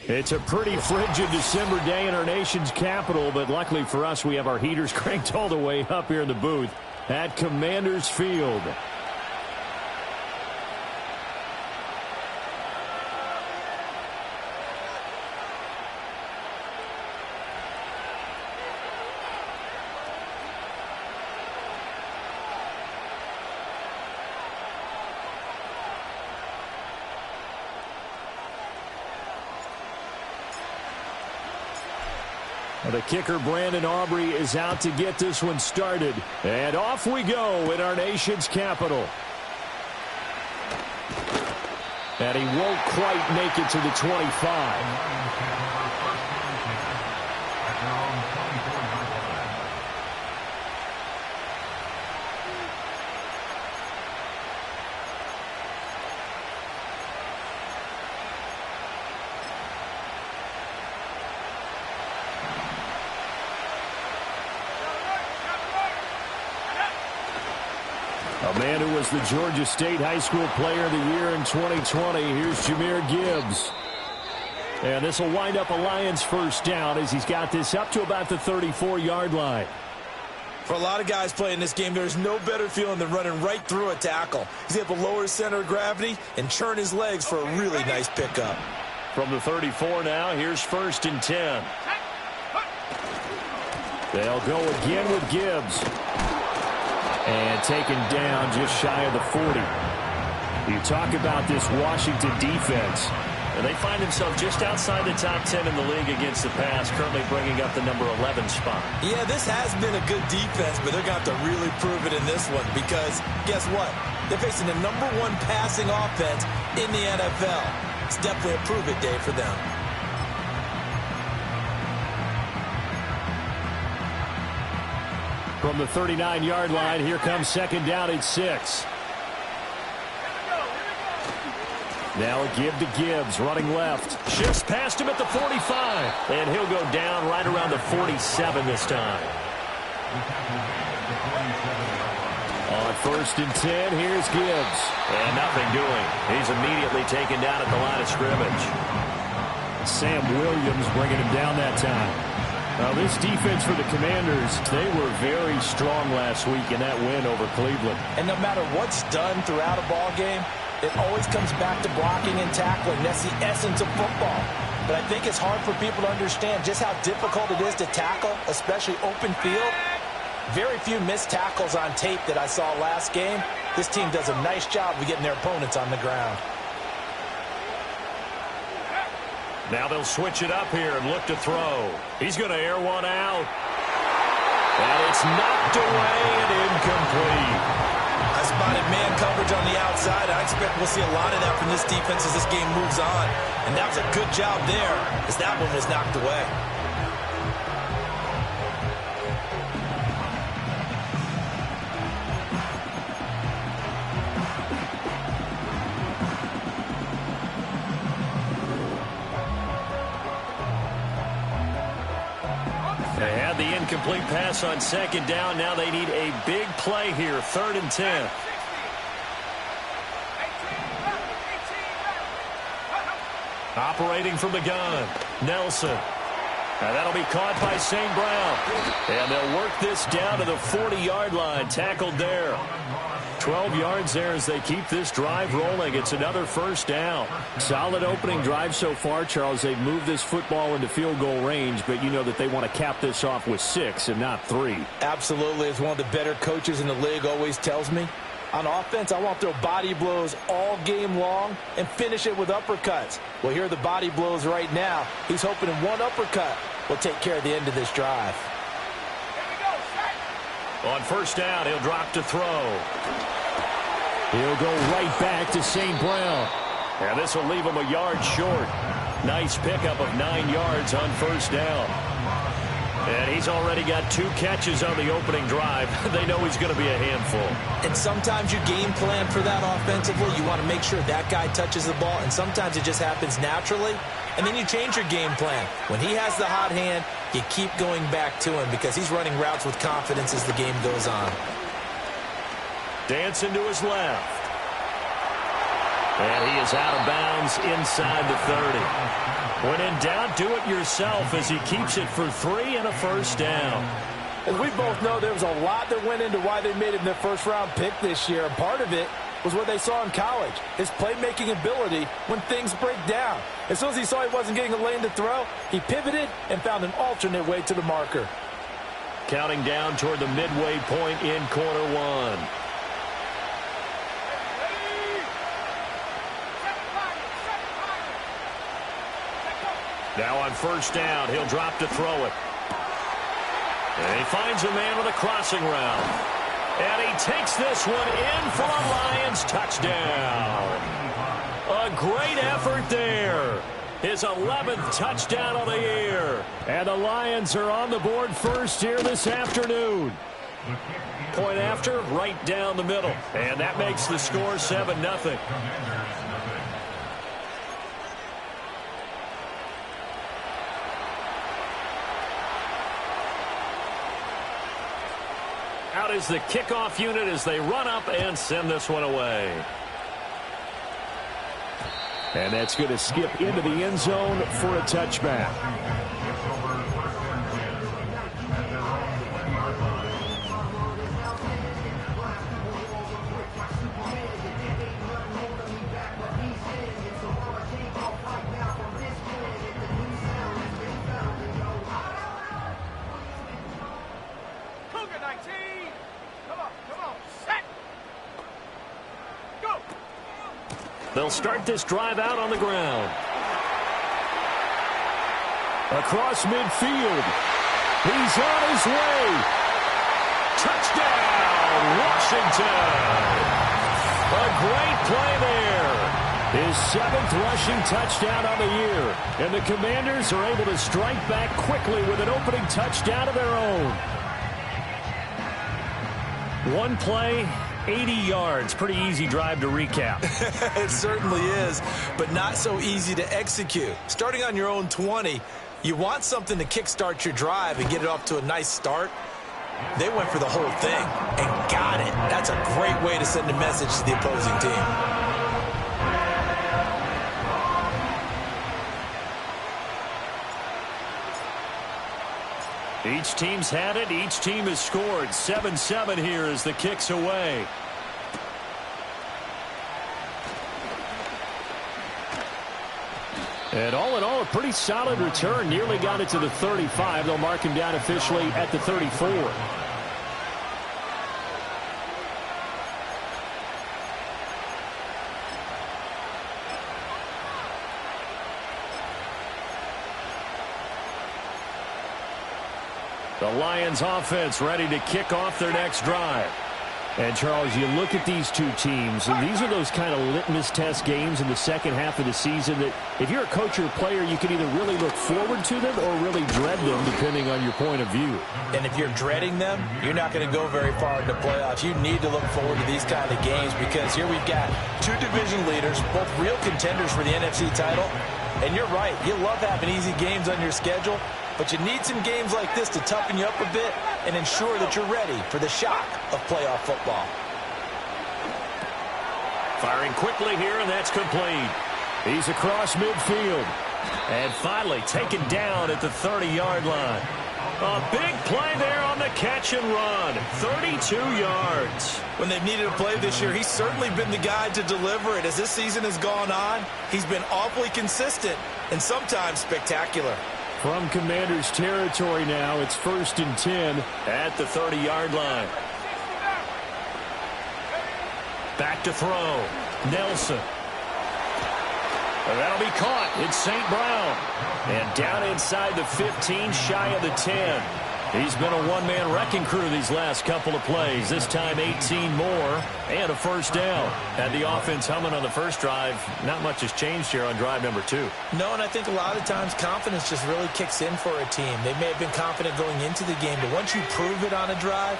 It's a pretty frigid December day in our nation's capital, but luckily for us, we have our heaters cranked all the way up here in the booth at Commanders Field. The kicker, Brandon Aubrey, is out to get this one started. And off we go in our nation's capital. And he won't quite make it to the 25. A man who was the Georgia State High School Player of the Year in 2020. Here's Jahmyr Gibbs. And this will wind up a Lions first down as he's got this up to about the 34-yard line. For a lot of guys playing this game, there's no better feeling than running right through a tackle. He's able to lower his center of gravity and churn his legs for a really nice pickup. From the 34 now, here's 1st and 10. They'll go again with Gibbs. And taken down just shy of the 40. You talk about this Washington defense. And they find themselves just outside the top 10 in the league against the pass, currently bringing up the number 11 spot. Yeah, this has been a good defense, but they're going to have to really prove it in this one because guess what? They're facing the number 1 passing offense in the NFL. It's definitely a prove-it day for them. From the 39-yard line, here comes 2nd down at 6. Now a give to Gibbs, running left. Shifts past him at the 45. And he'll go down right around the 47 this time. On 1st and 10, here's Gibbs. And nothing doing. He's immediately taken down at the line of scrimmage. Sam Williams bringing him down that time. Now, this defense for the Commanders, they were very strong last week in that win over Cleveland. And no matter what's done throughout a ball game, it always comes back to blocking and tackling. That's the essence of football. But I think it's hard for people to understand just how difficult it is to tackle, especially open field. Very few missed tackles on tape that I saw last game. This team does a nice job of getting their opponents on the ground. Now they'll switch it up here and look to throw. He's going to air one out. And it's knocked away and incomplete. I spotted man coverage on the outside. I expect we'll see a lot of that from this defense as this game moves on. And that was a good job there as that one was knocked away. They had the incomplete pass on 2nd down. Now they need a big play here, 3rd and 10. Operating from the gun, Nelson. And that'll be caught by St. Brown. And they'll work this down to the 40-yard line, tackled there. 12 yards there as they keep this drive rolling. It's another 1st down. Solid opening drive so far, Charles. They've moved this football into field goal range, but you know that they want to cap this off with 6 and not 3. Absolutely. As one of the better coaches in the league always tells me, on offense, I want to throw body blows all game long and finish it with uppercuts. Well, here are the body blows right now. He's hoping in one uppercut will take care of the end of this drive. On 1st down, he'll drop to throw. He'll go right back to St. Brown. And this will leave him a yard short. Nice pickup of 9 yards on 1st down. And he's already got 2 catches on the opening drive. They know he's going to be a handful. And sometimes you game plan for that offensively. You want to make sure that guy touches the ball, and sometimes it just happens naturally. And then you change your game plan. When he has the hot hand, you keep going back to him because he's running routes with confidence as the game goes on. Dancing to his left. And he is out of bounds inside the 30. When in doubt, do it yourself as he keeps it for 3 and a first down. As we both know, there was a lot that went into why they made it in their first-round pick this year. And part of it was what they saw in college, his playmaking ability when things break down. As soon as he saw he wasn't getting a lane to throw, he pivoted and found an alternate way to the marker. Counting down toward the midway point in quarter one. Now on first down, he'll drop to throw it. And he finds a man with a crossing route. And he takes this one in for a Lions touchdown. A great effort there. His 11th touchdown of the year. And the Lions are on the board first here this afternoon. Point after, right down the middle. And that makes the score 7-0. Out is the kickoff unit as they run up and send this one away. And that's going to skip into the end zone for a touchback. They'll start this drive out on the ground. Across midfield. He's on his way. Touchdown, Washington. A great play there. His 7th rushing touchdown on the year. And the Commanders are able to strike back quickly with an opening touchdown of their own. One play, 80 yards. Pretty easy drive to recap. It certainly is, but not so easy to execute. Starting on your own 20, you want something to kickstart your drive and get it off to a nice start. They went for the whole thing and got it. That's a great way to send a message to the opposing team. Each team's had it. Each team has scored. 7-7 here as the kick's away. And all in all, a pretty solid return. Nearly got it to the 35. They'll mark him down officially at the 34. The Lions offense ready to kick off their next drive. And, Charles, you look at these two teams, and these are those kind of litmus test games in the second half of the season that if you're a coach or a player, you can either really look forward to them or really dread them, depending on your point of view. And if you're dreading them, you're not going to go very far in the playoffs. You need to look forward to these kind of games because here we've got two division leaders, both real contenders for the NFC title. And you're right, you love having easy games on your schedule, but you need some games like this to toughen you up a bit and ensure that you're ready for the shock of playoff football. Firing quickly here, and that's complete. He's across midfield. And finally taken down at the 30-yard line. A big play there on the catch and run. 32 yards. When they've needed a play this year, he's certainly been the guy to deliver it. As this season has gone on, he's been awfully consistent and sometimes spectacular. From Commanders territory now, it's 1st and 10 at the 30-yard line. Back to throw. Nelson. And that'll be caught. It's St. Brown. And down inside the 15, shy of the 10. He's been a one-man wrecking crew these last couple of plays. This time 18 more and a first down. Had the offense humming on the first drive. Not much has changed here on drive number 2. No, and I think a lot of times confidence just really kicks in for a team. They may have been confident going into the game, but once you prove it on a drive,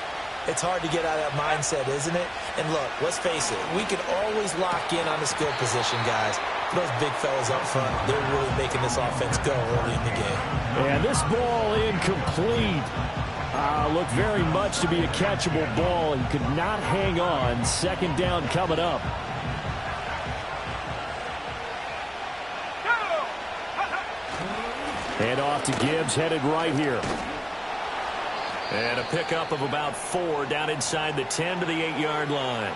it's hard to get out of that mindset, isn't it? And look, let's face it, we can always lock in on the skill position, guys. Those big fellas up front, they're really making this offense go early in the game. And this ball incomplete. Looked very much to be a catchable ball and could not hang on. Second down coming up. And off to Gibbs, headed right here. And a pickup of about 4 down inside the 10 to the 8-yard line.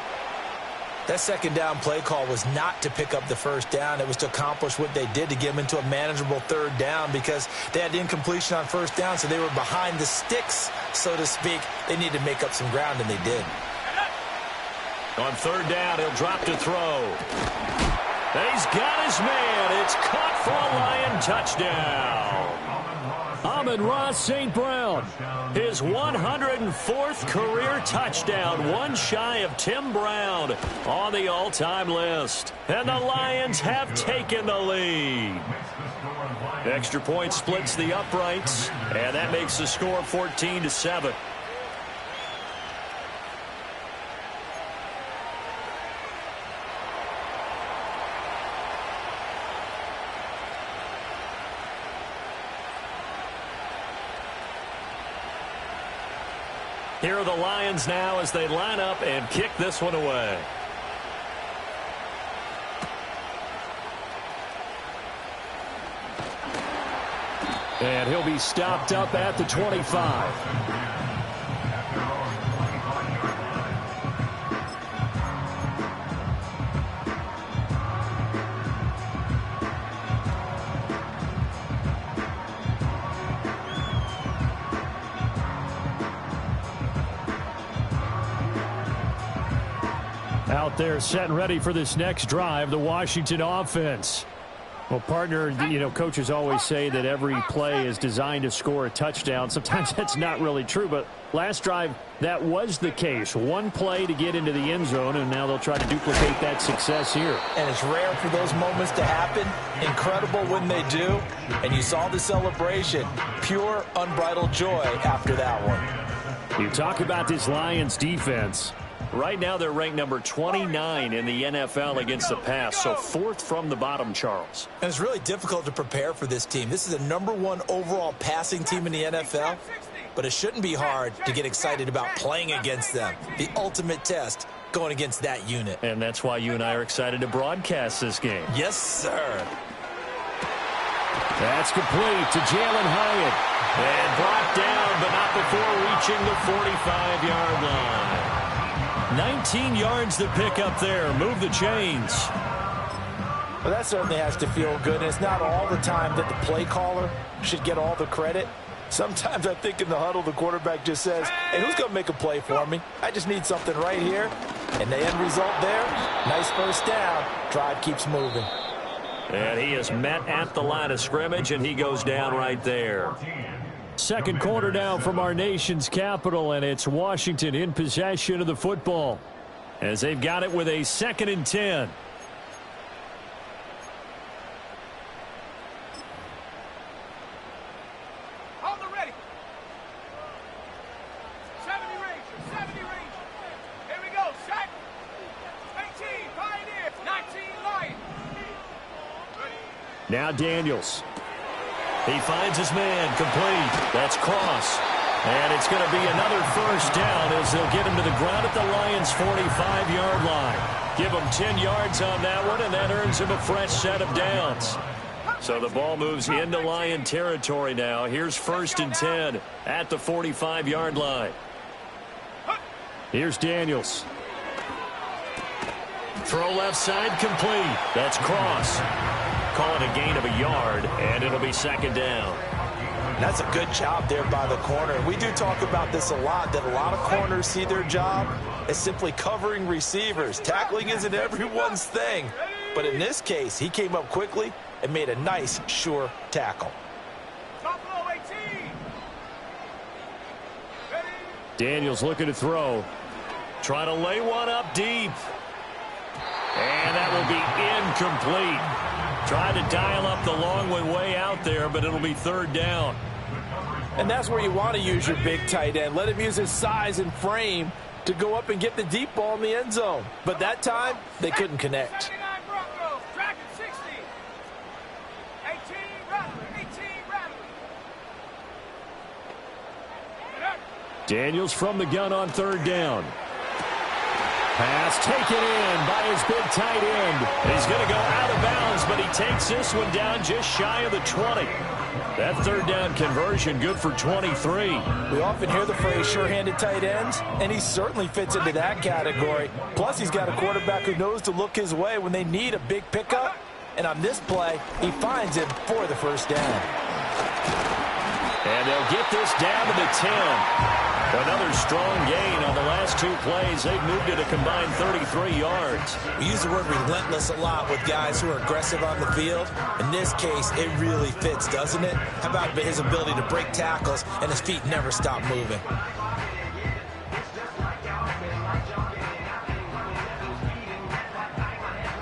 That second down play call was not to pick up the first down. It was to accomplish what they did, to get them into a manageable third down, because they had incompletion on first down, so they were behind the sticks, so to speak. They needed to make up some ground, and they did. On third down, he'll drop to throw. He's got his man. It's caught for a Lion touchdown. Amon-Ra St. Brown, his 104th career touchdown, one shy of Tim Brown on the all-time list. And the Lions have taken the lead. Extra point splits the uprights, and that makes the score 14-7. Here are the Lions now as they line up and kick this one away. And he'll be stopped up at the 25. Out there set and ready for this next drive, the Washington offense. Well, partner, coaches always say that every play is designed to score a touchdown. Sometimes that's not really true, but last drive, that was the case. One play to get into the end zone, and now they'll try to duplicate that success here. And it's rare for those moments to happen. Incredible when they do. And you saw the celebration. Pure, unbridled joy after that one. You talk about this Lions defense. Right now, they're ranked number 29 in the NFL against the pass, so 4th from the bottom, Charles. And it's really difficult to prepare for this team. This is the #1 overall passing team in the NFL, but it shouldn't be hard to get excited about playing against them. The ultimate test going against that unit. And that's why you and I are excited to broadcast this game. Yes, sir. That's complete to Jalen Hyatt. And brought down, but not before reaching the 45-yard line. 19 yards to pick up there. Move the chains. Well, that certainly has to feel good. And it's not all the time that the play caller should get all the credit. Sometimes I think in the huddle, the quarterback just says, hey, who's going to make a play for me? I just need something right here. And the end result there, nice first down. Drive keeps moving. And he is met at the line of scrimmage, and he goes down right there. Second quarter now from our nation's capital, and it's Washington in possession of the football as they've got it with a 2nd and 10. On the ready. 70 range. Here we go. Set. 18. Pioneer. 19. Lion. Now Daniels. He finds his man, complete. That's Cross. And it's going to be another first down as they'll get him to the ground at the Lions' 45-yard line. Give him 10 yards on that one, and that earns him a fresh set of downs. So the ball moves into Lion territory now. Here's 1st and 10 at the 45-yard line. Here's Daniels. Throw left side, complete. That's Cross. Call it a gain of a yard, and it'll be 2nd down. That's a good job there by the corner. We do talk about this a lot, that a lot of corners see their job as simply covering receivers. Tackling isn't everyone's thing. But in this case, he came up quickly and made a nice, sure tackle. Daniels looking to throw. Trying to lay one up deep. And that will be incomplete. Tried to dial up the long one way out there, but it'll be 3rd down. And that's where you want to use your big tight end. Let him use his size and frame to go up and get the deep ball in the end zone. But that time, they couldn't connect. Daniels from the gun on 3rd down. Pass taken in by his big tight end. He's going to go out of bounds, but he takes this one down just shy of the 20. That third down conversion good for 23. We often hear the phrase sure-handed tight ends, and he certainly fits into that category. Plus, he's got a quarterback who knows to look his way when they need a big pickup. And on this play, he finds him for the first down. And they'll get this down to the 10. Another strong gain on the last 2 plays. They've moved it a combined 33 yards. We use the word relentless a lot with guys who are aggressive on the field. In this case, it really fits, doesn't it? How about his ability to break tackles and his feet never stop moving?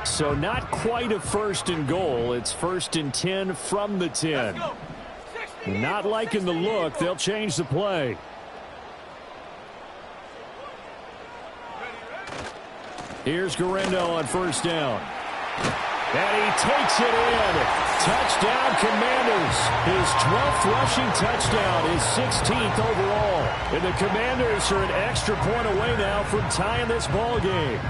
So not quite a 1st and goal. It's 1st and 10 from the 10. Not liking the look. They'll change the play. Here's Garendo on 1st down. And he takes it in. Touchdown, Commanders. His 12th rushing touchdown, his 16th overall. And the Commanders are an extra point away now from tying this ball game.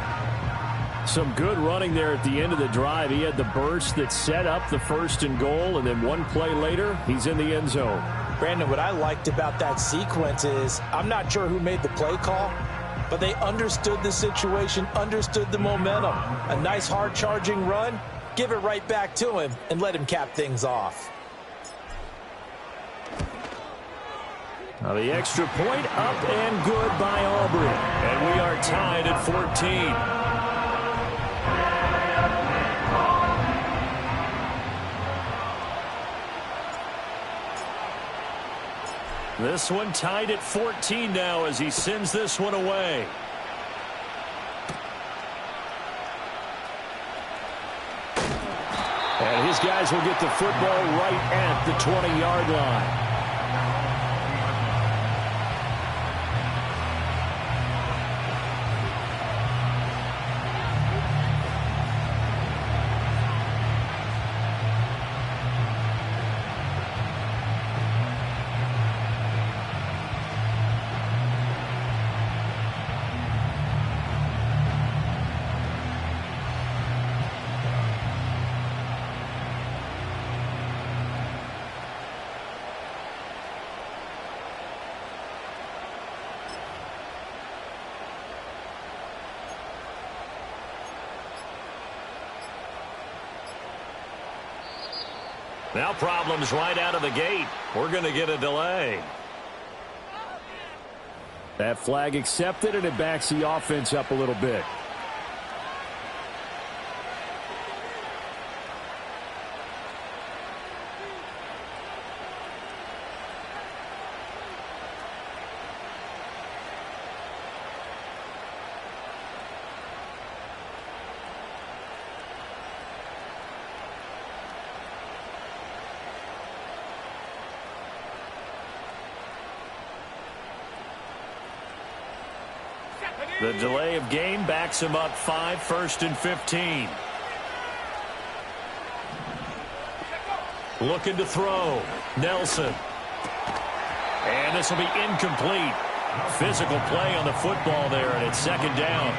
Some good running there at the end of the drive. He had the burst that set up the 1st and goal, and then 1 play later, he's in the end zone. Brandon, what I liked about that sequence is I'm not sure who made the play call, but they understood the situation, understood the momentum. A nice hard-charging run, give it right back to him, and let him cap things off. Now the extra point up and good by Aubrey. And we are tied at 14. This one tied at 14 now as he sends this one away. And his guys will get the football right at the 20-yard line. Now problems right out of the gate. We're going to get a delay. That flag accepted, and it backs the offense up a little bit. The delay of game backs him up 5, 1st and 15. Looking to throw. Nelson. And this will be incomplete. Physical play on the football there, and it's 2nd down.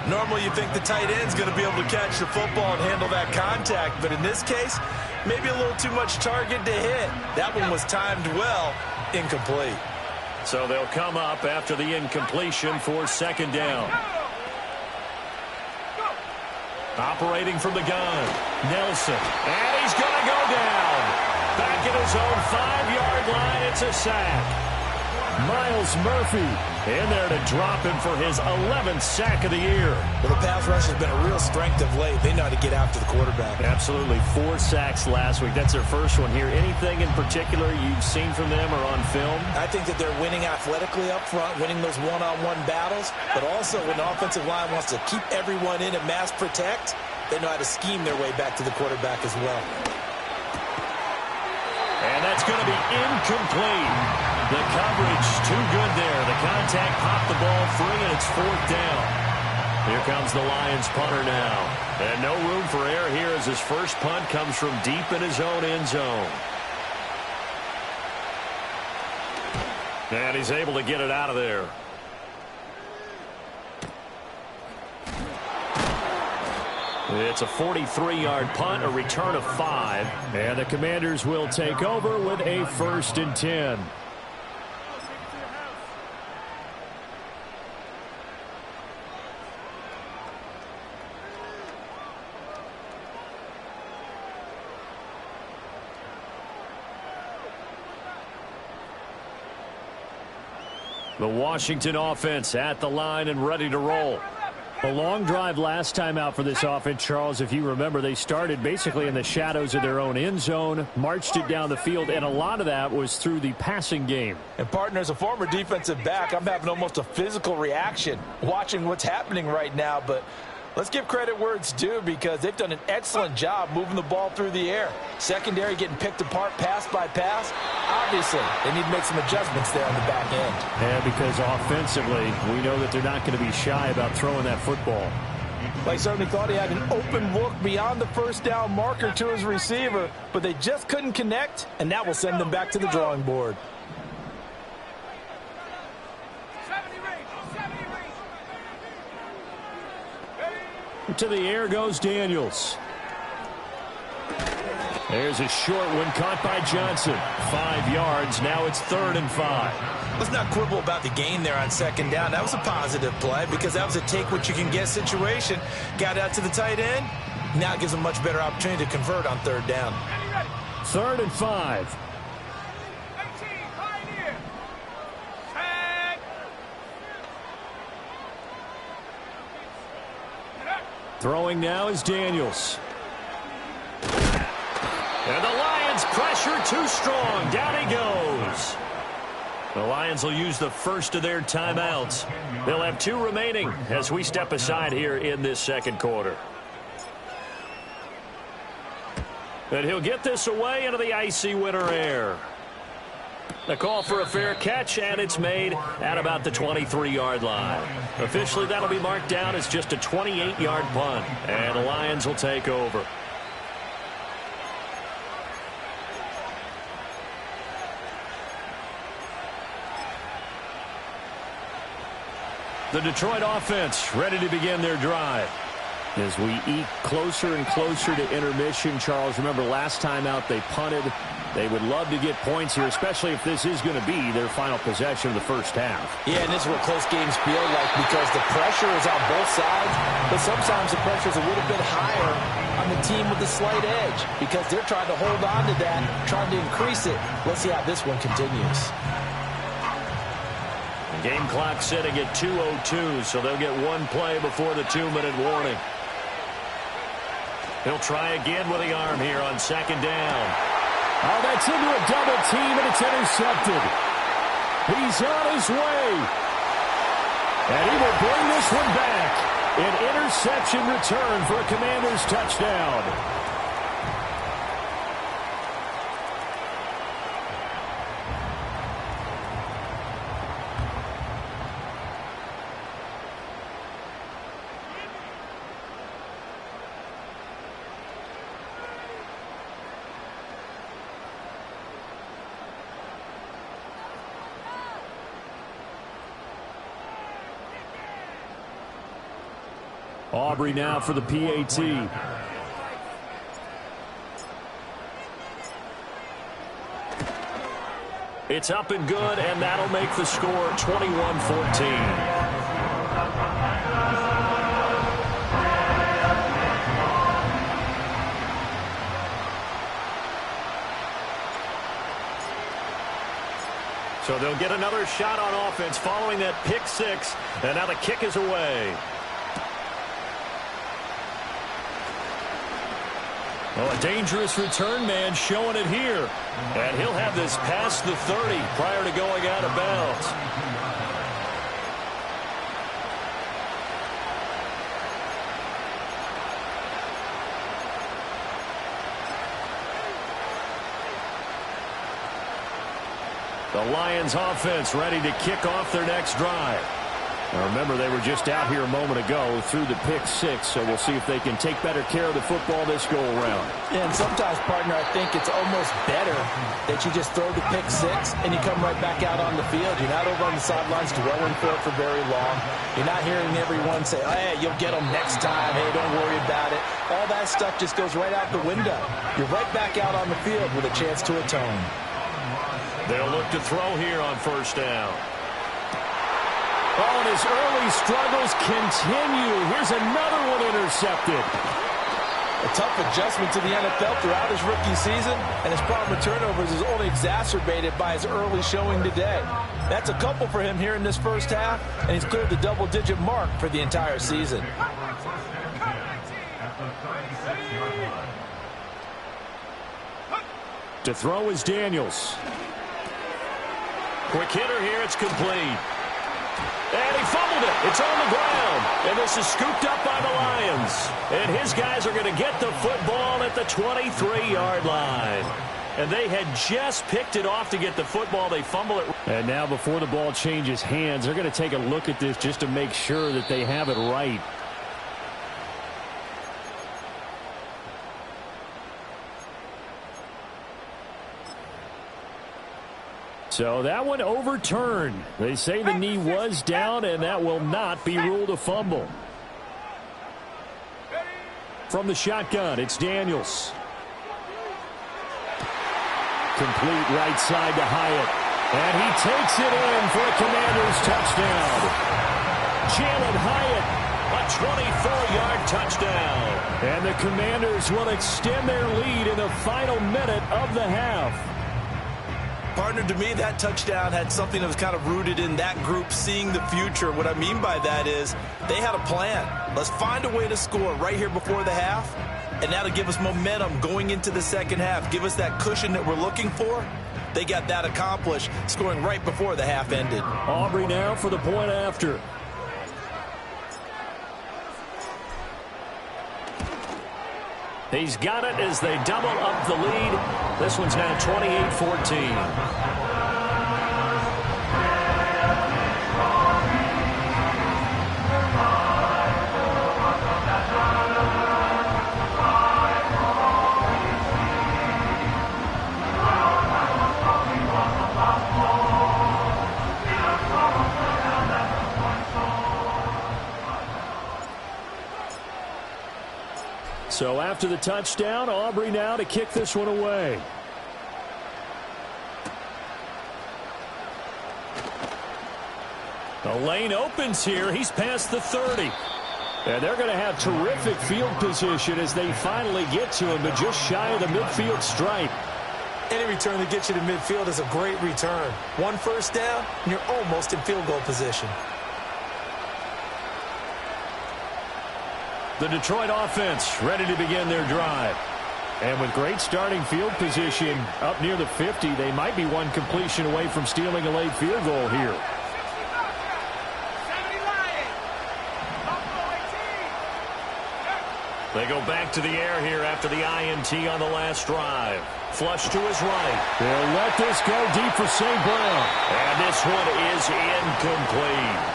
Normally you think the tight end's going to be able to catch the football and handle that contact, but in this case, maybe a little too much target to hit. That one was timed well, incomplete. So they'll come up after the incompletion for 2nd down. Operating from the gun. Nelson. And he's going to go down. Back at his own 5-yard line. It's a sack. Miles Murphy in there to drop him for his 11th sack of the year. Well, the pass rush has been a real strength of late. They know how to get after the quarterback. Absolutely. 4 sacks last week. That's their first one here. Anything in particular you've seen from them or on film? I think that they're winning athletically up front, winning those one-on-one battles, but also when the offensive line wants to keep everyone in and mass protect, they know how to scheme their way back to the quarterback as well. And that's going to be incomplete. The coverage too good there. The contact popped the ball free, and it's 4th down. Here comes the Lions punter now. And no room for error here as his first punt comes from deep in his own end zone. And he's able to get it out of there. It's a 43-yard punt, a return of 5. And the Commanders will take over with a 1st and 10. The Washington offense at the line and ready to roll. A long drive last time out for this offense, Charles. If you remember, they started basically in the shadows of their own end zone, marched it down the field, and a lot of that was through the passing game. And, partner, as a former defensive back, I'm having almost a physical reaction watching what's happening right now. But let's give credit where it's due because they've done an excellent job moving the ball through the air. Secondary getting picked apart pass by pass. Obviously, they need to make some adjustments there on the back end. Yeah, because offensively, we know that they're not going to be shy about throwing that football. Well, he certainly thought he had an open look beyond the first down marker to his receiver, but they just couldn't connect, and that will send them back to the drawing board. 70 range. To the air goes Daniels. There's a short one caught by Johnson. 5 yards. Now it's 3rd and 5. Let's not quibble about the gain there on 2nd down. That was a positive play because that was a take-what-you-can-get situation. Got out to the tight end. Now it gives them a much better opportunity to convert on 3rd down. 3rd and 5. 18, Pioneer. Tag. Throwing now is Daniels. And the Lions pressure too strong. Down he goes. The Lions will use the first of their timeouts. They'll have 2 remaining as we step aside here in this 2nd quarter. And he'll get this away into the icy winter air. The call for a fair catch, and it's made at about the 23-yard line. Officially, that'll be marked down as just a 28-yard punt, and the Lions will take over. The Detroit offense ready to begin their drive. As we eke closer and closer to intermission, Charles, remember last time out they punted. They would love to get points here, especially if this is going to be their final possession of the first half. Yeah, and this is what close games feel like because the pressure is on both sides, but sometimes the pressure is a little bit higher on the team with the slight edge because they're trying to hold on to that, trying to increase it. Let's see how this one continues. Game clock sitting at 2:02, so they'll get 1 play before the 2-minute warning. He'll try again with the arm here on 2nd down. Oh, that's into a double team, and it's intercepted. He's on his way. And he will bring this one back. An interception return for a Commanders touchdown. Aubrey now for the PAT. It's up and good, and that'll make the score 21-14. So they'll get another shot on offense following that pick 6, and now the kick is away. Oh, a dangerous return man showing it here. And he'll have this past the 30 prior to going out of bounds. The Lions offense ready to kick off their next drive. Now remember, they were just out here a moment ago through the pick six, so we'll see if they can take better care of the football this go-around. Yeah, and sometimes, partner, I think it's almost better that you just throw the pick six and you come right back out on the field. You're not over on the sidelines dwelling for it for very long. You're not hearing everyone say, hey, you'll get them next time. Hey, don't worry about it. All that stuff just goes right out the window. You're right back out on the field with a chance to atone. They'll look to throw here on first down. Oh, and his early struggles continue. Here's another one intercepted. A tough adjustment to the NFL throughout his rookie season, and his problem with turnovers is only exacerbated by his early showing today. That's a couple for him here in this first half, and he's cleared the double-digit mark for the entire season. To throw is Daniels. Quick hitter here, it's complete. And he fumbled it. It's on the ground. And this is scooped up by the Lions. And his guys are going to get the football at the 23-yard line. And they had just picked it off to get the football. They fumble it. And now before the ball changes hands, they're going to take a look at this just to make sure that they have it right. So that one overturned. They say the knee was down, and that will not be ruled a fumble. From the shotgun, it's Daniels. Complete right side to Hyatt. And he takes it in for a Commanders touchdown. Jalen Hyatt, a 24-yard touchdown. And the Commanders will extend their lead in the final minute of the half. Partner, to me, that touchdown had something that was kind of rooted in that group seeing the future. What I mean by that is they had a plan. Let's find a way to score right here before the half, and that'll give us momentum going into the second half, give us that cushion that we're looking for. They got that accomplished, scoring right before the half ended. Aubrey now for the point after. He's got it as they double up the lead. This one's now 28-14. So after the touchdown, Aubrey now to kick this one away. The lane opens here. He's past the 30. And they're going to have terrific field position as they finally get to him, but just shy of the midfield stripe. Any return that gets you to midfield is a great return. One first down, and you're almost in field goal position. The Detroit offense ready to begin their drive. And with great starting field position up near the 50, they might be one completion away from stealing a late field goal here. They go back to the air here after the INT on the last drive. Flush to his right. They'll let this go deep for St. Brown. And this one is incomplete.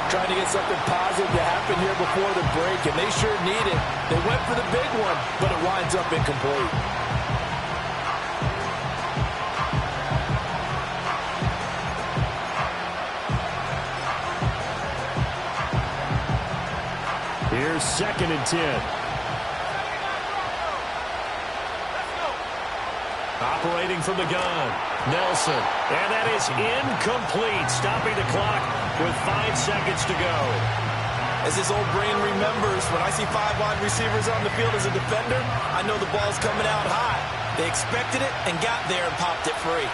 Trying to get something positive to happen here before the break, and they sure need it. They went for the big one, but it winds up incomplete. Here's 2nd and 10. Operating from the gun, Nelson. And that is incomplete, stopping the clock with 5 seconds to go. As his old brain remembers, when I see 5 wide receivers on the field as a defender, I know the ball's coming out high. They expected it and got there and popped it free.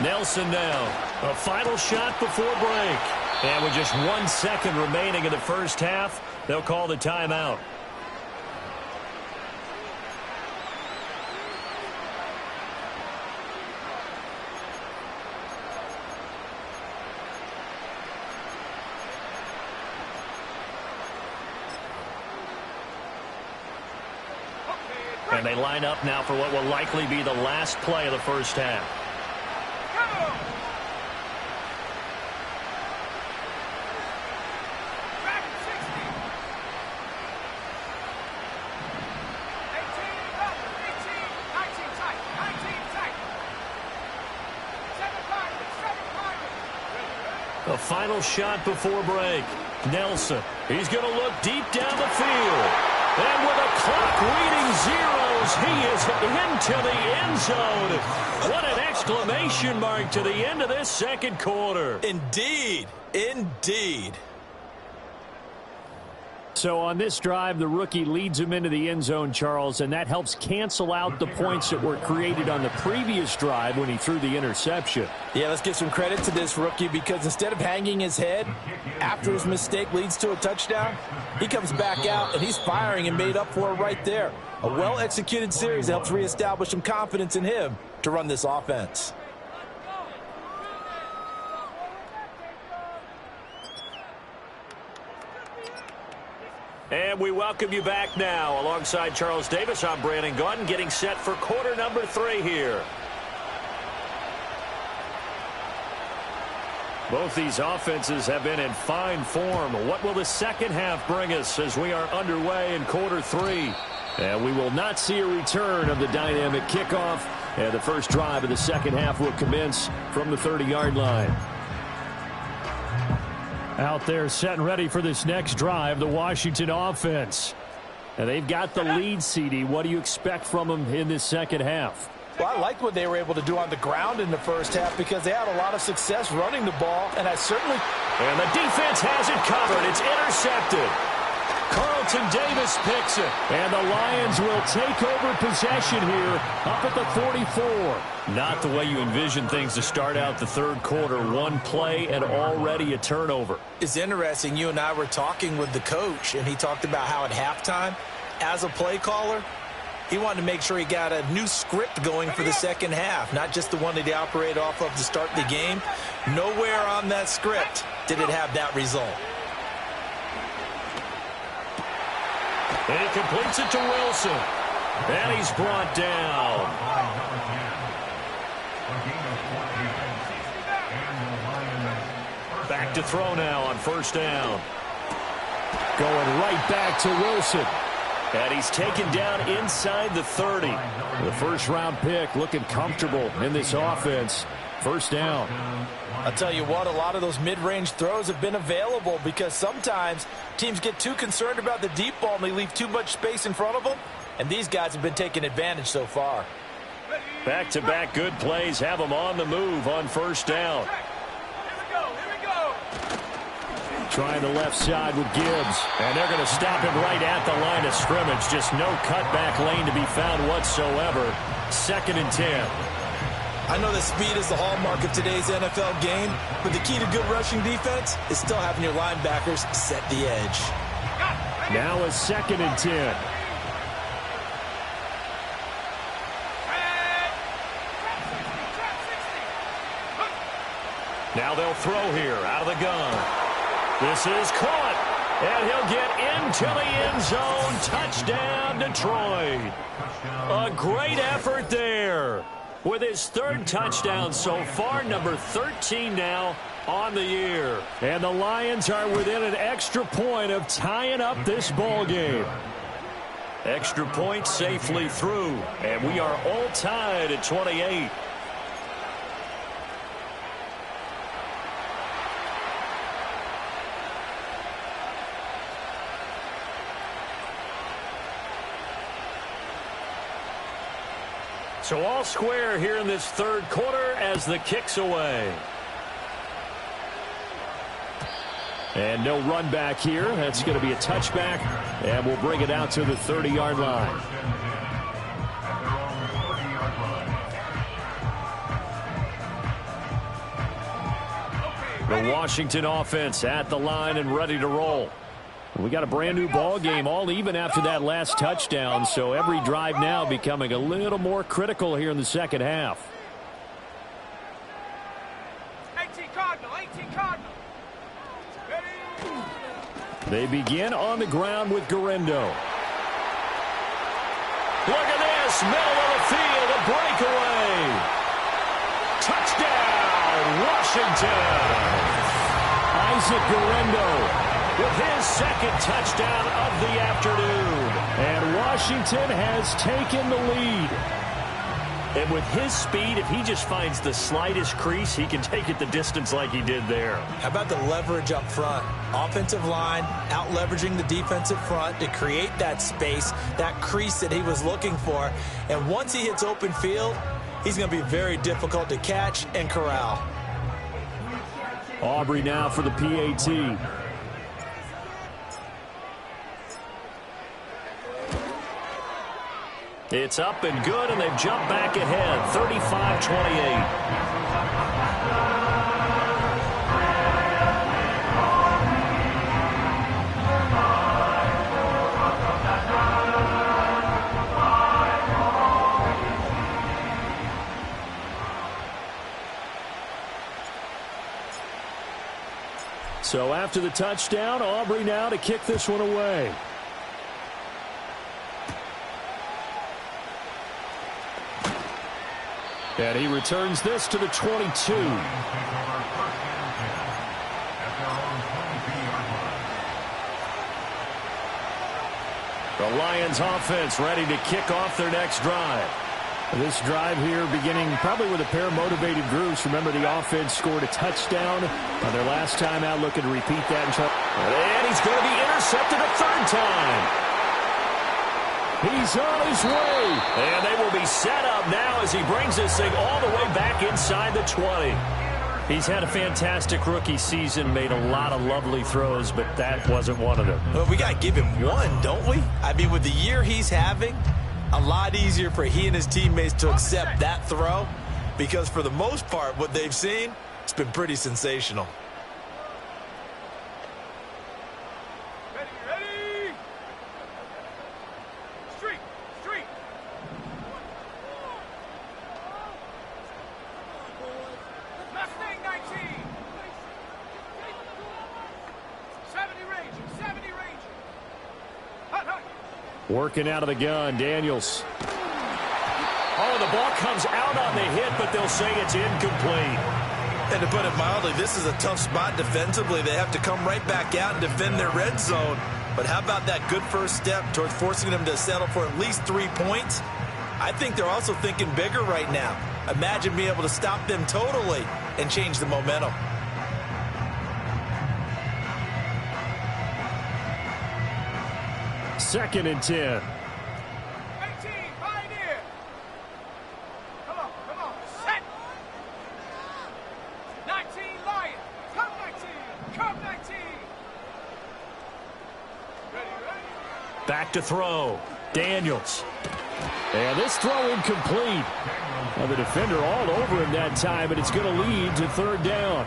Nelson now. A final shot before break. And with just 1 second remaining in the first half, they'll call the timeout. And they line up now for what will likely be the last play of the first half. The final shot before break. Nelson. He's going to look deep down the field. And with a clock reading zeros, he is into the end zone. What an exclamation mark to the end of this second quarter. Indeed. Indeed. So on this drive, the rookie leads him into the end zone, Charles, and that helps cancel out the points that were created on the previous drive when he threw the interception. Yeah, let's give some credit to this rookie because instead of hanging his head after his mistake leads to a touchdown, he comes back out and he's firing and made up for it right there. A well-executed series helps reestablish some confidence in him to run this offense. And we welcome you back now. Alongside Charles Davis, I'm Brandon Gaudin, getting set for quarter number 3 here. Both these offenses have been in fine form. What will the second half bring us as we are underway in quarter 3? And we will not see a return of the dynamic kickoff. And the first drive of the second half will commence from the 30-yard line. Out there set and ready for this next drive, the Washington offense. And they've got the lead, CD. What do you expect from them in this second half? Well, I liked what they were able to do on the ground in the first half because they had a lot of success running the ball, and I certainly... And the defense has it covered. It's intercepted. Carlton Davis picks it. And the Lions will take over possession here up at the 44. Not the way you envision things to start out the third quarter. One play and already a turnover. It's interesting. You and I were talking with the coach, and he talked about how at halftime, as a play caller, he wanted to make sure he got a new script going for the second half, not just the one that he operated off of to start the game. Nowhere on that script did it have that result. And he completes it to Wilson. And he's brought down. Back to throw now on first down. Going right back to Wilson. And he's taken down inside the 30. The first-round pick looking comfortable in this offense. First down. I'll tell you what, a lot of those mid-range throws have been available because sometimes teams get too concerned about the deep ball and they leave too much space in front of them. And these guys have been taking advantage so far. Back-to-back good plays have them on the move on first down. Trying the left side with Gibbs. And they're going to stop him right at the line of scrimmage. Just no cutback lane to be found whatsoever. 2nd and 10. I know that speed is the hallmark of today's NFL game, but the key to good rushing defense is still having your linebackers set the edge. Now a 2nd and 10. Now they'll throw here out of the gun. This is caught, and he'll get into the end zone. Touchdown, Detroit. A great effort there. With his 3rd touchdown so far, number 13 now on the year. And the Lions are within an extra point of tying up this ball game. Extra point safely through, and we are all tied at 28. So all square here in this third quarter as the kick's away. And no run back here. That's going to be a touchback, and we'll bring it out to the 30-yard line. The Washington offense at the line and ready to roll. We got a brand new ball game, all even after that last touchdown, so every drive now becoming a little more critical here in the second half. 18 Cardinal. They begin on the ground with Garendo. Look at across middle of the field, a breakaway. Touchdown, Washington. Isaac Guerrero With his second touchdown of the afternoon. And Washington has taken the lead. And with his speed, if he just finds the slightest crease, he can take it the distance like he did there. How about the leverage up front? Offensive line out leveraging the defensive front to create that space, that crease that he was looking for. And once he hits open field, he's going to be very difficult to catch and corral. Aubrey now for the PAT. It's up and good, and they've jumped back ahead, 35-28. So after the touchdown, Aubrey now to kick this one away. And he returns this to the 22. The Lions offense ready to kick off their next drive. This drive here beginning probably with a pair of motivated groups. Remember, the offense scored a touchdown on their last time out, looking to repeat that. And he's going to be intercepted a third time. He's on his way. And they will be set up now as he brings this thing all the way back inside the 20. He's had a fantastic rookie season, made a lot of lovely throws, but that wasn't one of them. Well, we got to give him one, don't we? I mean, with the year he's having, a lot easier for he and his teammates to accept that throw, because for the most part, what they've seen, it's been pretty sensational. Ready. Street. Mustang 19. 70 range. Hut. Working out of the gun, Daniels. Oh, the ball comes out on the hit, but they'll say it's incomplete. And to put it mildly, this is a tough spot defensively. They have to come right back out and defend their red zone. But how about that good first step towards forcing them to settle for at least 3 points? I think they're also thinking bigger right now. Imagine being able to stop them totally and change the momentum. Second and 10. 18, Pioneer. Come on. Set. 19, Lion. Come 19. Ready. Back to throw. Daniels. And this throw incomplete. Well, the defender all over him that time, but it's going to lead to third down.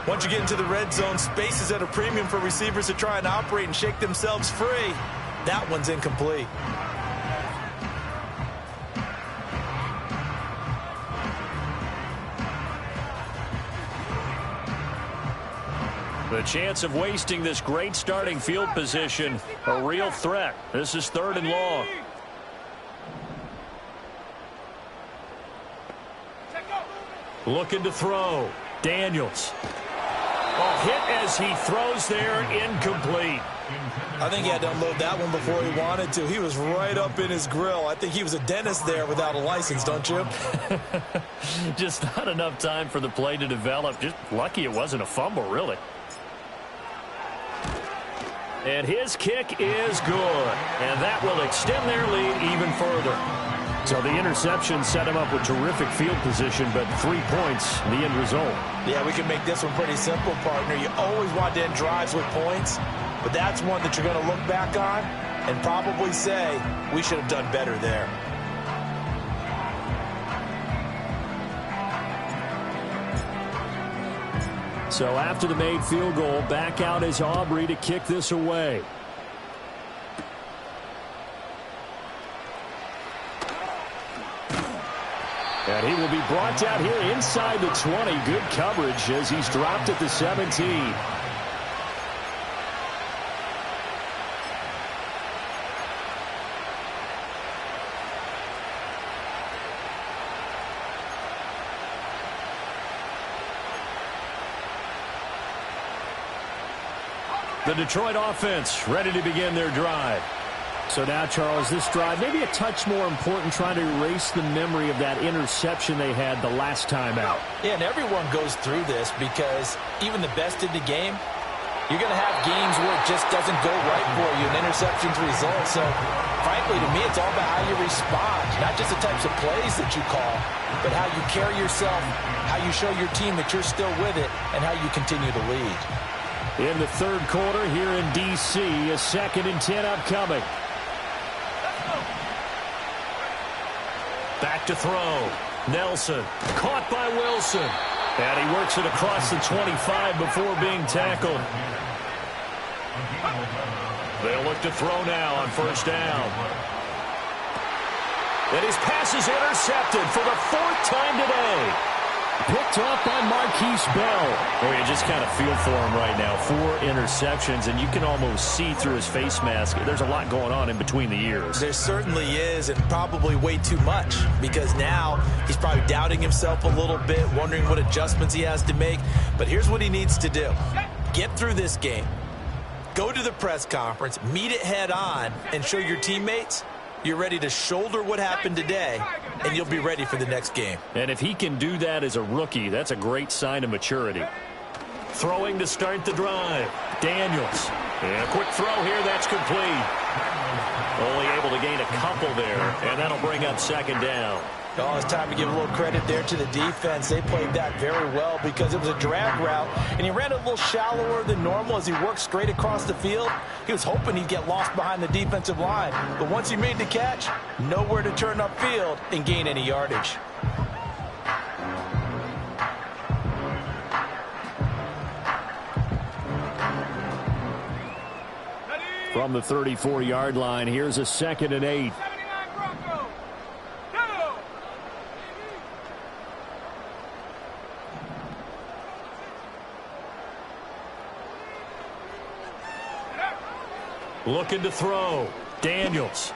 Once you get into the red zone, space is at a premium for receivers to try and operate and shake themselves free. That one's incomplete. The chance of wasting this great starting field position, a real threat. This is third and long. Looking to throw. Daniels. Oh, hit as he throws there, incomplete. I think he had to unload that one before he wanted to. He was right up in his grill. I think he was a dentist there without a license, don't you? Just not enough time for the play to develop. Just lucky it wasn't a fumble, really. And his kick is good. And that will extend their lead even further. So the interception set him up with terrific field position, but 3 points, the end result. Yeah, we can make this one pretty simple, partner. You always want to end drives with points, but that's one that you're going to look back on and probably say, we should have done better there. So after the made field goal, back out is Aubrey to kick this away. And he will be brought down here inside the 20. Good coverage as he's dropped at the 17. The Detroit offense ready to begin their drive. So now, Charles, this drive maybe a touch more important, trying to erase the memory of that interception they had the last time out. Yeah, and everyone goes through this because even the best in the game, you're going to have games where it just doesn't go right for you, and interceptions result. So, frankly, to me, it's all about how you respond, not just the types of plays that you call, but how you carry yourself, how you show your team that you're still with it, and how you continue to lead. In the third quarter here in D.C., a 2nd and 10 upcoming. Back to throw. Nelson caught by Wilson. And he works it across the 25 before being tackled. They'll look to throw now on first down. And his pass is intercepted for the 4th time today. Picked off by Marquise Bell. Oh, you just kind of feel for him right now. 4 interceptions, and you can almost see through his face mask. There's a lot going on in between the ears. There certainly is, and probably way too much, because now he's probably doubting himself a little bit, wondering what adjustments he has to make. But here's what he needs to do. Get through this game. Go to the press conference, meet it head on, and show your teammates you're ready to shoulder what happened today, and you'll be ready for the next game. And if he can do that as a rookie, that's a great sign of maturity. Throwing to start the drive. Daniels. And a quick throw here, that's complete. Only able to gain a couple there, and that'll bring up 2nd down. Oh, it's time to give a little credit there to the defense. They played that very well because it was a drag route, and he ran a little shallower than normal as he worked straight across the field. He was hoping he'd get lost behind the defensive line, but once he made the catch, nowhere to turn upfield and gain any yardage. From the 34-yard line, here's a 2nd and 8. 79 Broncos. Go. Looking to throw. Daniels.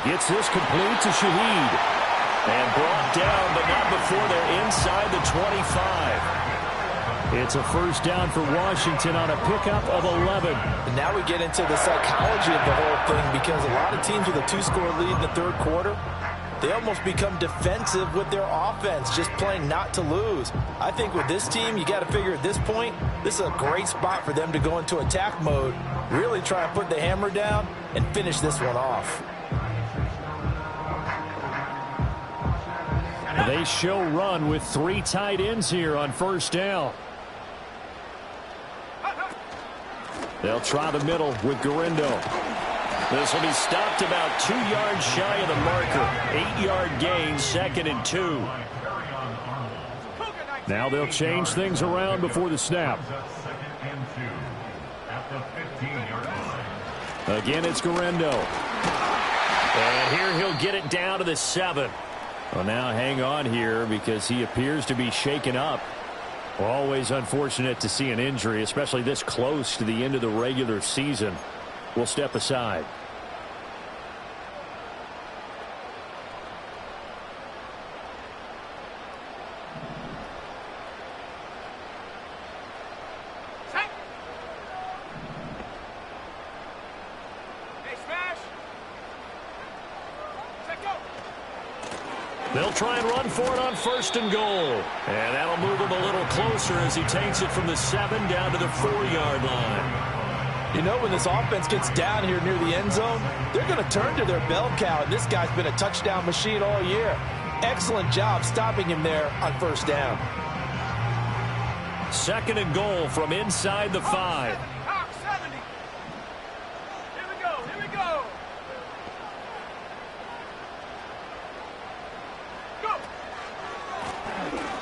Gets this complete to Shaheed. And brought down, but not before they're inside the 25. It's a first down for Washington on a pickup of 11. And now we get into the psychology of the whole thing, because a lot of teams with a 2-score lead in the third quarter, they almost become defensive with their offense, just playing not to lose. I think with this team, you got to figure at this point, this is a great spot for them to go into attack mode, really try and put the hammer down and finish this one off. They show run with 3 tight ends here on first down. They'll try the middle with Garindo. This will be stopped about 2 yards shy of the marker. 8-yard gain, 2nd and 2. Now they'll change things around before the snap. Again, it's Garindo. And here he'll get it down to the 7. Well, now hang on here because he appears to be shaken up. Always unfortunate to see an injury, especially this close to the end of the regular season. We'll step aside. Set. Hey, smash. Set, go. They'll try and run for it on 1st and goal. And that'll move him a little closer as he takes it from the 7 down to the 4-yard line. You know, when this offense gets down here near the end zone, they're going to turn to their bell cow, and this guy's been a touchdown machine all year. Excellent job stopping him there on first down. 2nd and goal from inside the 5. Hawk 70. Here we go. Here we go. Go.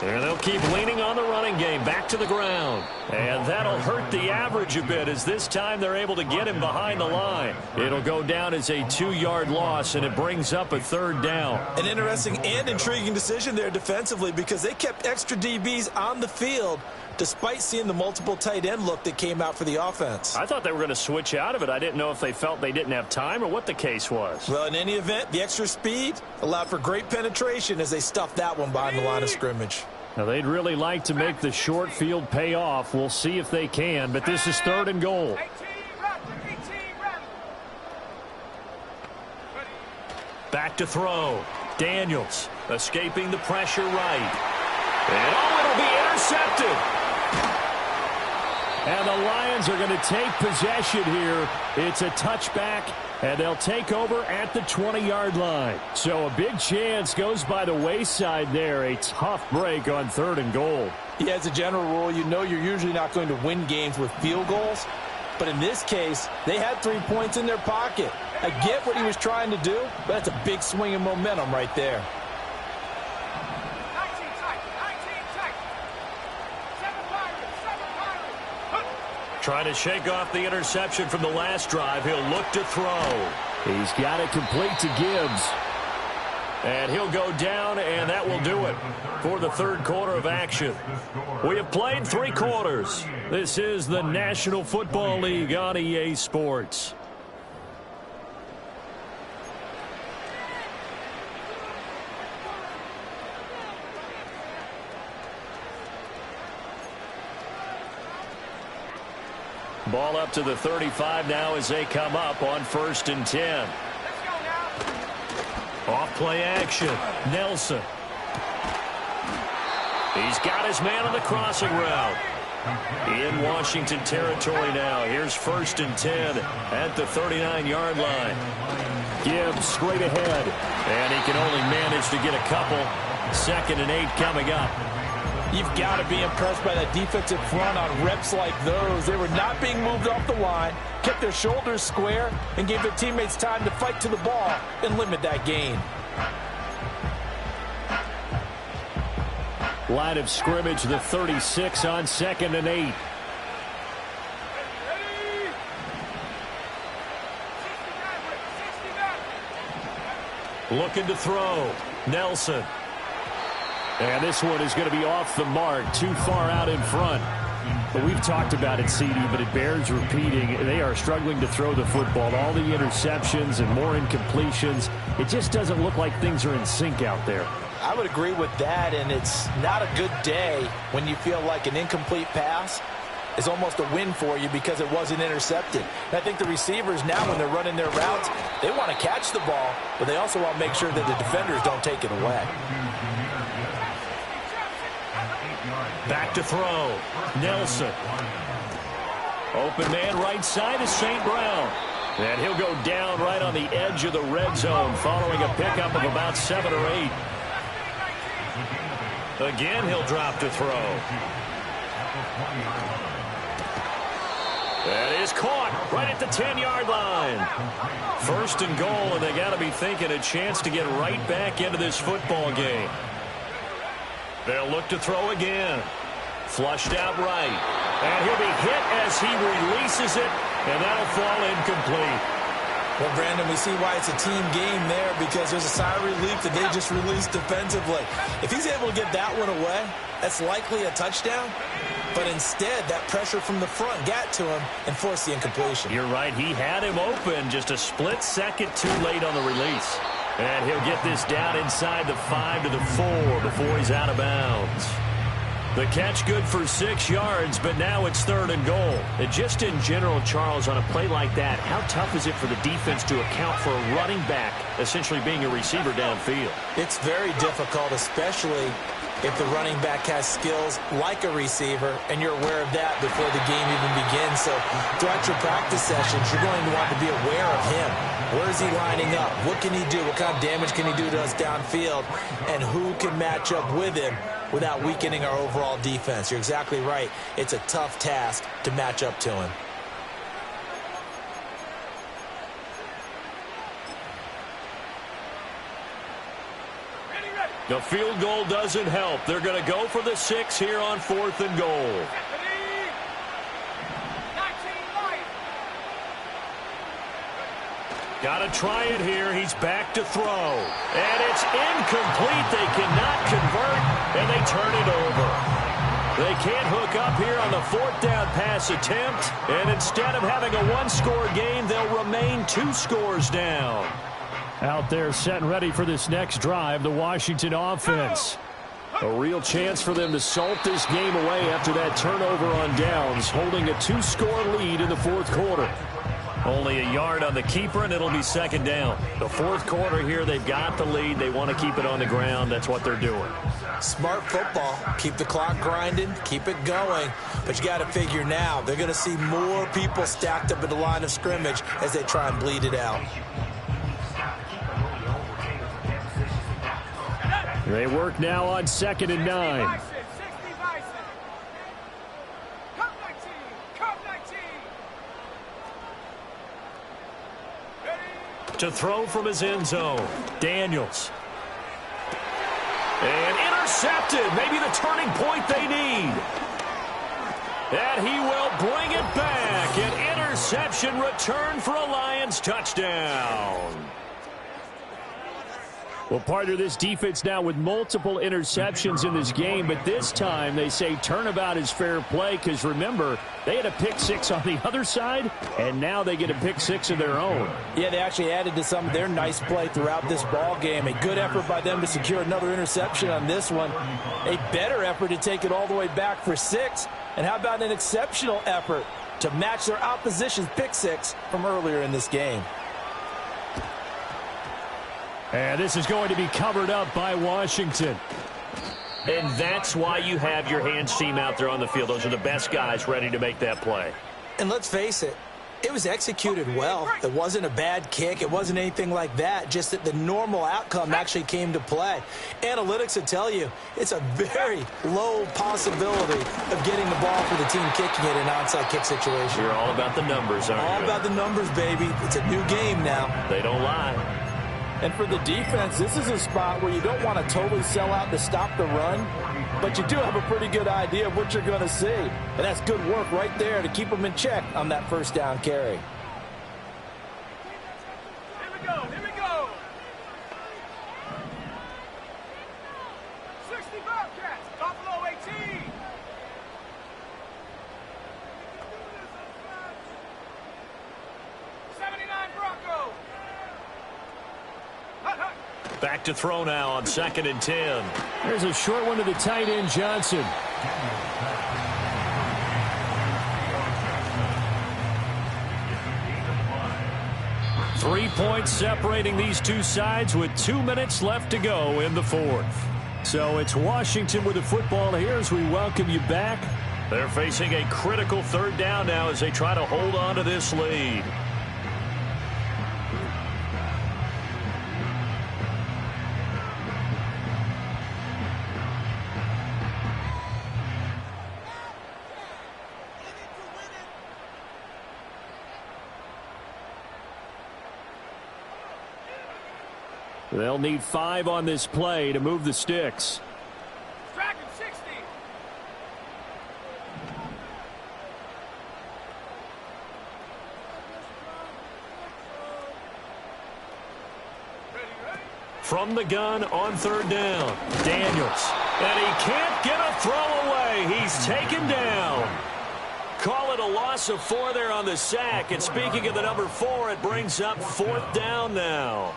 And they'll keep leaning on the running game. Back to the ground. And that'll hurt the average a bit as this time they're able to get him behind the line. It'll go down as a 2-yard loss, and it brings up a 3rd down. An interesting and intriguing decision there defensively, because they kept extra DBs on the field despite seeing the multiple tight end look that came out for the offense. I thought they were going to switch out of it. I didn't know if they felt they didn't have time or what the case was. Well, in any event, the extra speed allowed for great penetration as they stuffed that one behind the line of scrimmage. Now, they'd really like to make the short field pay off. We'll see if they can, but this is 3rd and goal. Back to throw. Daniels escaping the pressure right. And it'll be intercepted. And the Lions are going to take possession here. It's a touchback, and they'll take over at the 20-yard line. So a big chance goes by the wayside there. A tough break on 3rd and goal. Yeah, as a general rule, you know you're usually not going to win games with field goals. But in this case, they had 3 points in their pocket. I get what he was trying to do, but that's a big swing of momentum right there. Trying to shake off the interception from the last drive. He'll look to throw. He's got it complete to Gibbs. And he'll go down, and that will do it for the 3rd quarter of action. We have played 3 quarters. This is the National Football League on EA Sports. Ball up to the 35 now as they come up on 1st and 10. Off play action. Nelson. He's got his man on the crossing route. In Washington territory now. Here's 1st and 10 at the 39-yard line. Gibbs straight ahead. And he can only manage to get a couple. 2nd and 8 coming up. You've got to be impressed by that defensive front on reps like those. They were not being moved off the line, kept their shoulders square, and gave their teammates time to fight to the ball and limit that gain. Line of scrimmage, the 36 on 2nd and 8. Looking to throw. Nelson. And this one is going to be off the mark, too far out in front. But we've talked about it, CD, but it bears repeating. They are struggling to throw the football. All the interceptions and more incompletions. It just doesn't look like things are in sync out there. I would agree with that, and it's not a good day when you feel like an incomplete pass is almost a win for you because it wasn't intercepted. And I think the receivers now, when they're running their routes, they want to catch the ball, but they also want to make sure that the defenders don't take it away. Back to throw. Nelson. Open man right side is St. Brown. And he'll go down right on the edge of the red zone following a pickup of about 7 or 8. Again, he'll drop to throw. That is caught right at the 10-yard line. 1st and goal, and they got to be thinking a chance to get right back into this football game. They'll look to throw again. Flushed out right. And he'll be hit as he releases it, and that'll fall incomplete. Well, Brandon, we see why it's a team game there because there's a sigh of relief that they just released defensively. If he's able to get that one away, that's likely a touchdown. But instead, that pressure from the front got to him and forced the incompletion. You're right. He had him open just a split second too late on the release. And he'll get this down inside the 5 to the 4 before he's out of bounds. The catch good for 6 yards, but now it's 3rd and goal. And just in general, Charles, on a play like that, how tough is it for the defense to account for a running back essentially being a receiver downfield? It's very difficult, especially if the running back has skills like a receiver, and you're aware of that before the game even begins. So throughout your practice sessions, you're going to want to be aware of him. Where is he lining up? What can he do? What kind of damage can he do to us downfield? And who can match up with him without weakening our overall defense? You're exactly right. It's a tough task to match up to him. The field goal doesn't help. They're going to go for the 6 here on 4th and goal. Got to try it here. He's back to throw. And it's incomplete. They cannot convert, and they turn it over. They can't hook up here on the 4th down pass attempt. And instead of having a 1-score game, they'll remain 2 scores down. Out there set and ready for this next drive, the Washington offense. A real chance for them to salt this game away after that turnover on downs, holding a 2-score lead in the fourth quarter. Only a yard on the keeper, and it'll be second down. The fourth quarter here, they've got the lead. They want to keep it on the ground. That's what they're doing. Smart football. Keep the clock grinding. Keep it going. But you got to figure now, they're going to see more people stacked up at the line of scrimmage as they try and bleed it out. They work now on 2nd and 9. To throw from his end zone, Daniels. And intercepted. Maybe the turning point they need. And he will bring it back. An interception return for a Lions touchdown. Well, partner, this defense now with multiple interceptions in this game, but this time they say turnabout is fair play because, remember, they had a pick 6 on the other side, and now they get a pick 6 of their own. Yeah, they actually added to some of their nice play throughout this ball game. A good effort by them to secure another interception on this one. A better effort to take it all the way back for 6. And how about an exceptional effort to match their opposition's pick 6 from earlier in this game? And this is going to be covered up by Washington. And that's why you have your hands team out there on the field. Those are the best guys ready to make that play. And let's face it, it was executed well. It wasn't a bad kick. It wasn't anything like that. Just that the normal outcome actually came to play. Analytics will tell you it's a very low possibility of getting the ball for the team kicking it in an onside kick situation. You're all about the numbers, aren't you? All about the numbers, baby. It's a new game now. They don't lie. And for the defense, this is a spot where you don't want to totally sell out to stop the run, but you do have a pretty good idea of what you're going to see. And that's good work right there to keep them in check on that first down carry. Here we go, here we go. 60 Bobcats, Buffalo 18. Broncos. Back to throw now on 2nd and 10. There's a short one to the tight end, Johnson. Three points separating these two sides with 2 minutes left to go in the fourth. So it's Washington with the football here as we welcome you back. They're facing a critical third down now as they try to hold on to this lead. They'll need 5 on this play to move the sticks. Dragon 60. Ready. From the gun on third down, Daniels. And he can't get a throw away. He's taken down. Call it a loss of 4 there on the sack. And speaking of the number 4, it brings up 4th down now.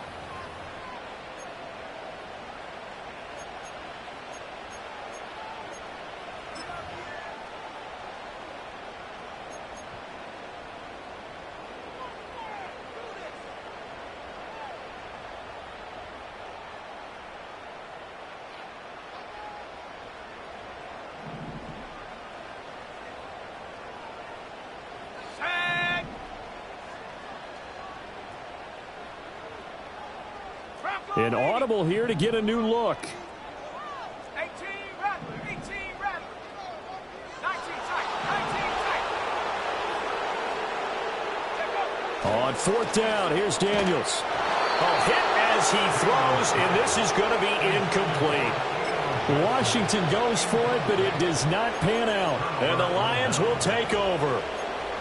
An audible here to get a new look. 18 Rattler, 18 Rattler. 19 tight, 19 tight. On 4th down, here's Daniels. A hit as he throws, and this is going to be incomplete. Washington goes for it, but it does not pan out. And the Lions will take over.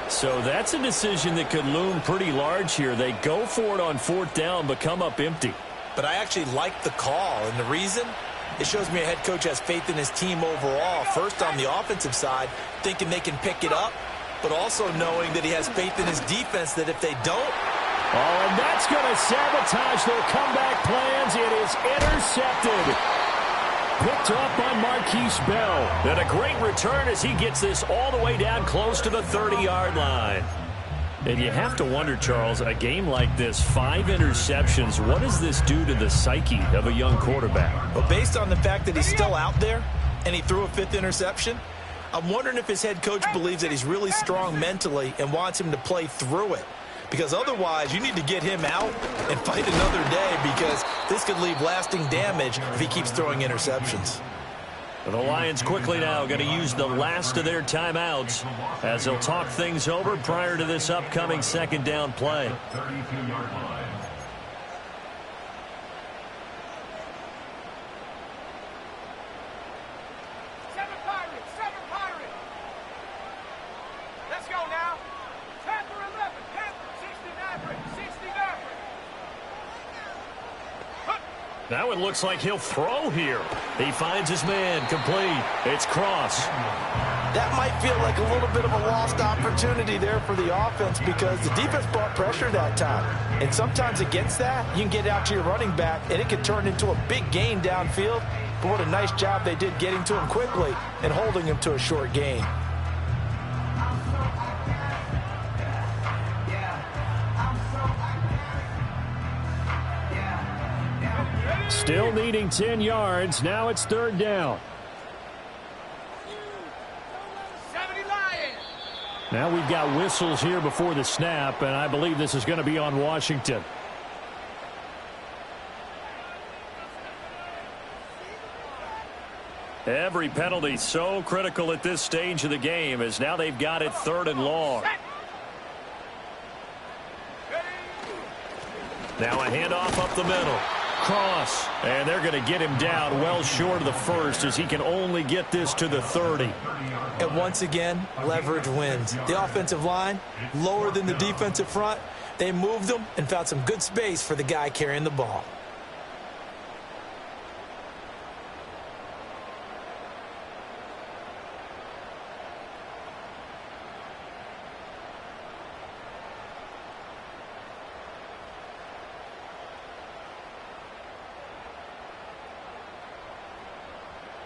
So that's a decision that could loom pretty large here. They go for it on 4th down, but come up empty. But I actually like the call, and the reason? It shows me a head coach has faith in his team overall. First, on the offensive side, thinking they can pick it up, but also knowing that he has faith in his defense that if they don't... Oh, and that's going to sabotage their comeback plans. It is intercepted. picked off by Marquise Bell. And a great return as he gets this all the way down close to the 30-yard line. And you have to wonder, Charles, a game like this, 5 interceptions, what does this do to the psyche of a young quarterback? Well, based on the fact that he's still out there and he threw a 5th interception, I'm wondering if his head coach believes that he's really strong mentally and wants him to play through it. Because otherwise, you need to get him out and fight another day, because this could leave lasting damage if he keeps throwing interceptions. The Lions quickly now going to use the last of their timeouts as they'll talk things over prior to this upcoming 2nd down play. Now it looks like he'll throw here. He finds his man, complete. It's Cross. That might feel like a little bit of a lost opportunity there for the offense, because the defense brought pressure that time. And sometimes against that, you can get out to your running back, and it can turn into a big gain downfield. But what a nice job they did getting to him quickly and holding him to a short gain. Still needing 10 yards. Now it's 3rd down. Now we've got whistles here before the snap, and I believe this is going to be on Washington. Every penalty so critical at this stage of the game, as now they've got it 3rd and long. Now a handoff up the middle. Cross, and they're going to get him down well short of the 1st, as he can only get this to the 30. And once again, leverage wins. The offensive line, lower than the defensive front. They moved them and found some good space for the guy carrying the ball.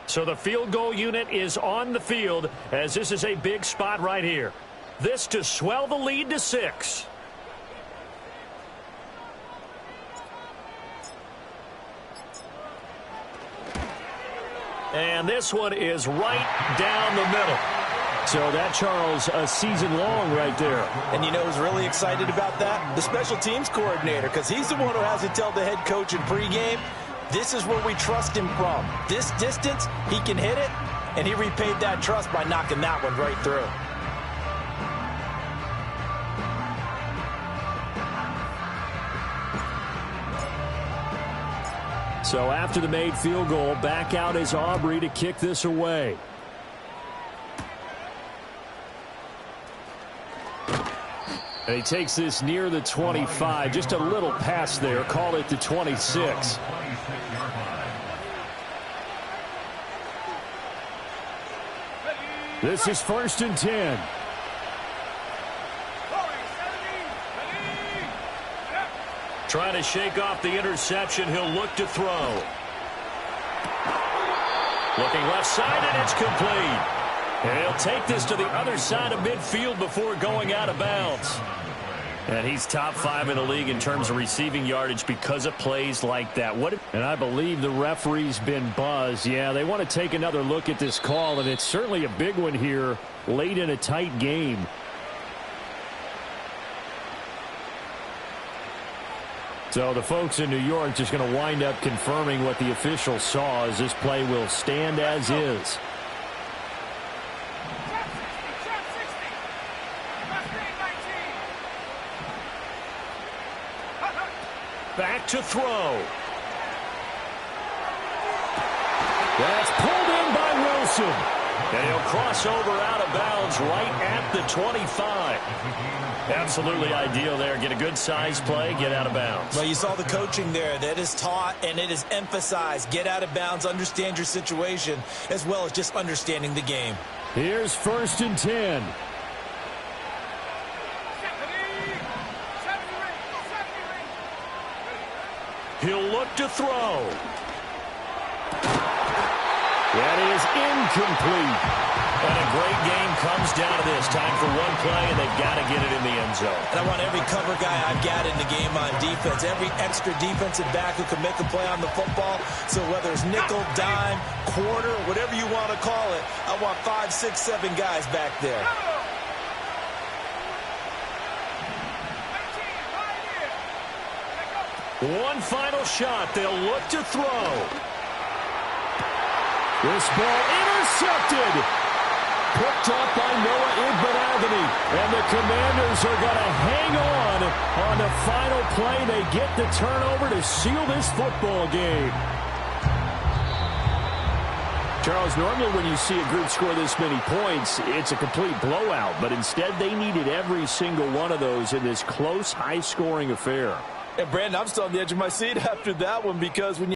So the field goal unit is on the field, as this is a big spot right here. This to swell the lead to 6. And this one is right down the middle. So that, Charles, a season long right there. And you know who's really excited about that? The special teams coordinator, because he's the one who has to tell the head coach in pregame, this is where we trust him from. This distance, he can hit it, and he repaid that trust by knocking that one right through. So after the made field goal, back out is Aubrey to kick this away. And he takes this near the 25. Just a little pass there. Call it the 26. This is 1st and 10. Trying to shake off the interception. He'll look to throw. Looking left side, and it's complete. And he'll take this to the other side of midfield before going out of bounds. And he's top 5 in the league in terms of receiving yardage because of plays like that. And I believe the referee's been buzzed. Yeah, they want to take another look at this call, and it's certainly a big one here late in a tight game. So the folks in New York just going to wind up confirming what the official saw, as this play will stand as is. Back to throw. That's pulled in by Wilson. And he'll cross over out of bounds right at the 25. Absolutely ideal there. Get a good size play, get out of bounds. Well, you saw the coaching there. That is taught and it is emphasized. Get out of bounds, understand your situation, as well as just understanding the game. Here's 1st and 10. He'll look to throw. That is incomplete. And a great game comes down to this. Time for one play, and they've got to get it in the end zone. And I want every cover guy I've got in the game on defense, every extra defensive back who can make a play on the football. So whether it's nickel, dime, quarter, whatever you want to call it, I want 5, 6, 7 guys back there. One final shot. They'll look to throw. This ball intercepted. Picked up by Noah Igbenogany. And the Commanders are going to hang on the final play. They get the turnover to seal this football game. Charles, normally when you see a group score this many points, it's a complete blowout. But instead, they needed every single one of those in this close, high-scoring affair. And, Brandon, I'm still on the edge of my seat after that one because when you